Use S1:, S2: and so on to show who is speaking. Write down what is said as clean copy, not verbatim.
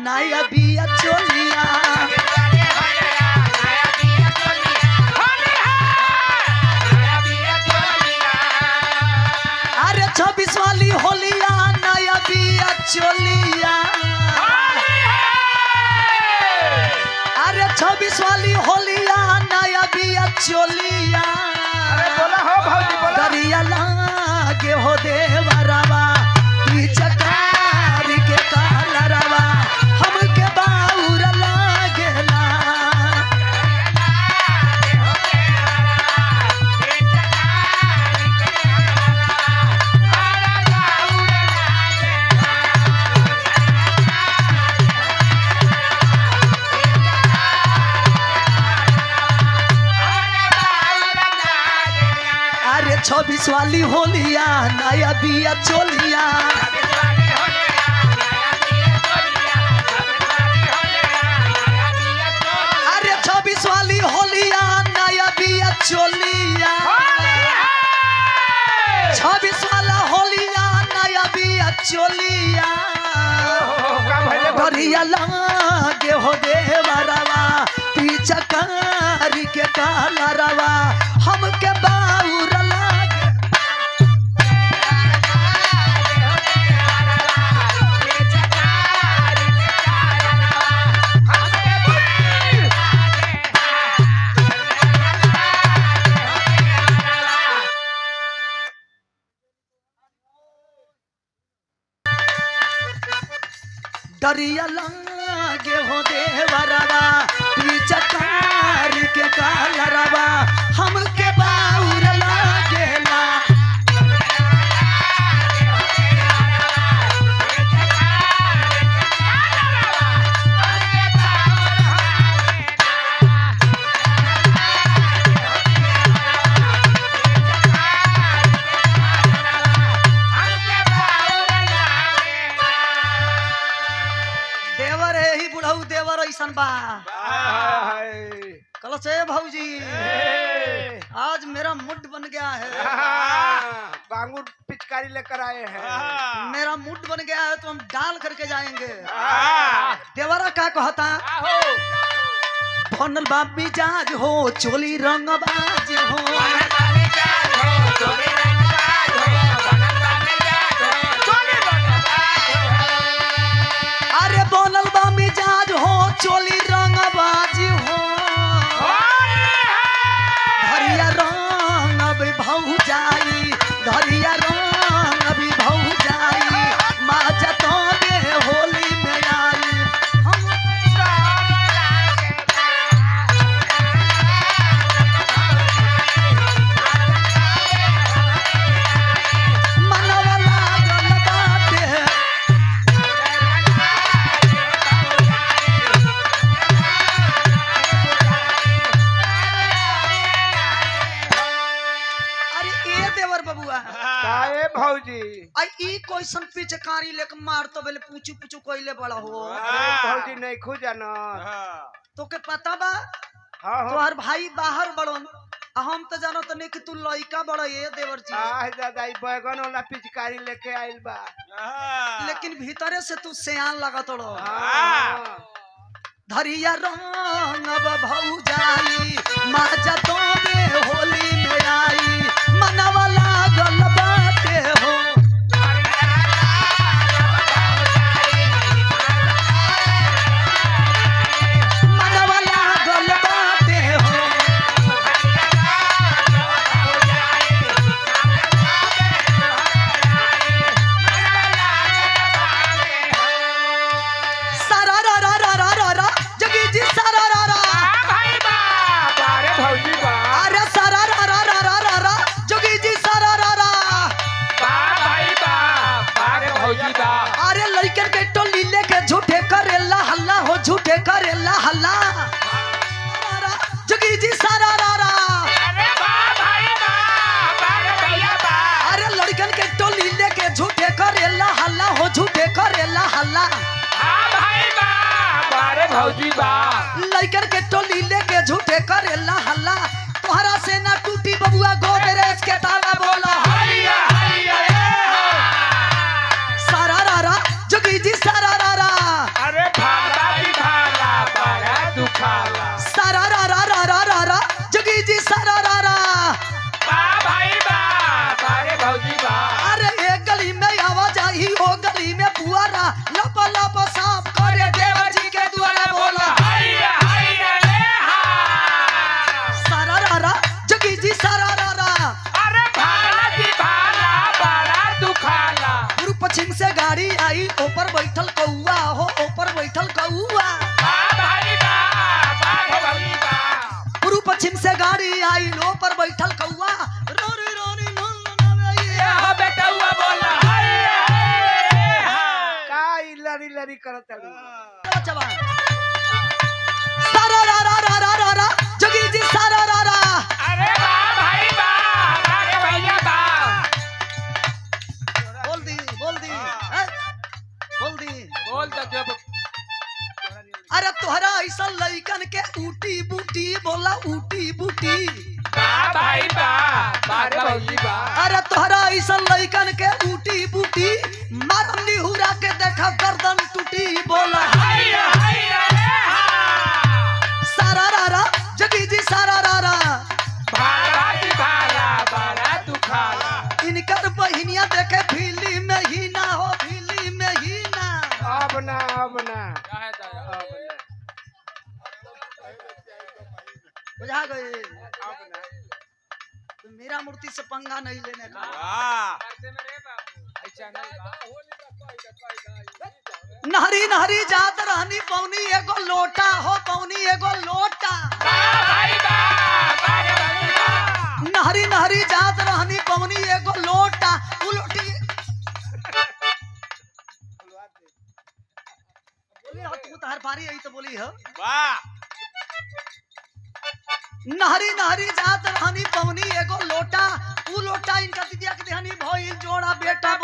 S1: नया बिया चोलिया अरे 26 वाली होलिया नया बिया चोलिया अरे 26 वाली होलिया नया बिया चोलिया दरिया लागे हो देवरवा पिचकारी के कालरवा हमके बाउर लागेला अरे 26 वाली होलिया नया बिया चोलिया अरे 26 वाली होलिया नया बिया चोलिया 26 वाला होलिया नया बिया चोलिया दरिया लागे हो देवरवा पिचकारी के कालरवा हमके बाउर लागे दरिया लागे हो देवरवा पिचकारी के कालरवा हमके बाउर लागेला देवर है ही बुढ़ऊ देवर ऐसन बा कल से भाऊजी आज मेरा मूड बन गया है
S2: बांगुर पिचकारी लेकर आए हैं
S1: मेरा मूड बन गया है तो हम डाल करके जाएंगे देवरा का कहता बनल बा मिजाज हो चोली रंगबाज हो अरे बनल बा मिजाज हो चोली रंगबाज हो धरिया रंग अब भौ जाई धरिया रंग अभी भौ जाई माजा तो बे होली में आई हम मनवा लागल बाटे अरे ए देवर बबुआ
S2: काहे भौजी
S1: आई ई क्वेश्चन पिचकारी लेके मार तो बेले पूछू पूछू कोइले बड़ा हो
S2: भौजी नहीं खो जाना
S1: तो के पता बा
S2: हाँ
S1: तोहर भाई बाहर बड़न आ हम तो जानो तो नहीं कि तू लइका बड़ा ये देवर जी
S2: दादा बैगन वाला पिचकारी लेके आइल बा
S1: लेकिन भीतरे से तू सियान लगत रो
S2: हाँ।
S1: धरिया रंग अब भौ जाई माजा तो बे होली में आई मनवा लागल बाटे हो मनवा लागल बाटे हो सारा रा रा रा रा रा रा जगी जी सारा रा रा
S2: बारे भौजी बा
S1: अरे सारा रा रा रा रा रा रा जगी जी सारा रा रा
S2: बारे भौजी बा
S1: अरे लइकन के टोली लेके झूठे करेला हल्ला हो झूठे करेला हल्ला जगी जी सारा रा रा अरे लड़कन के टोली लेके झूठे करेला हल्ला हो झूठे करेला हल्ला
S2: बारे भौजी बा
S1: लइकन के टोली लेके झूठे करेला हल्ला तोहरा से ना टूटी बबुआ गोदरेज के ताला बोला
S2: हैया हैया
S1: सारा रा रा जोगी जी सारा रा रा
S2: अरे
S1: बैठल कौआ हो ऊपर बैठल कौआ पूर्व पश्चिम से गाड़ी आई लो पर बैठल कौआ रोरी रोरी
S3: लरी लरी करत
S1: सारा रा रा रा रा रा रा जोगी जी सारा रा रा बोल दी हैं? बोल दी अरे तोहरा ऐसा लइकन के ऊटी बूटी बोला ऊटी बूटी अरे तोहरा ऐसा लइकन के ऊटी बूटी मारम निहुरा के देखा गर्दन टूटी बोला सारा रा रा जगी जी सारा रा रा इनकर बहिनिया देखे फिल्म में ही ना हो फिल्म में ही ना
S3: अब ना
S1: बुझा गए तो मेरा मूर्ति से पंगा नहीं लेने का नहरी नहरी जात रहनी पौनी एगो लोटा हो पौनी एगो लोटा नहरी नहरी जात रहनी पौनी एगो लोटा उलोटी बोली हो तू तो हर बारी यही तो बोली हो नहरी नहरी जात रहनी पौनी एगो लोटा उ लोटा इनका दिदिया के देहनी भइल जोड़ा बेटा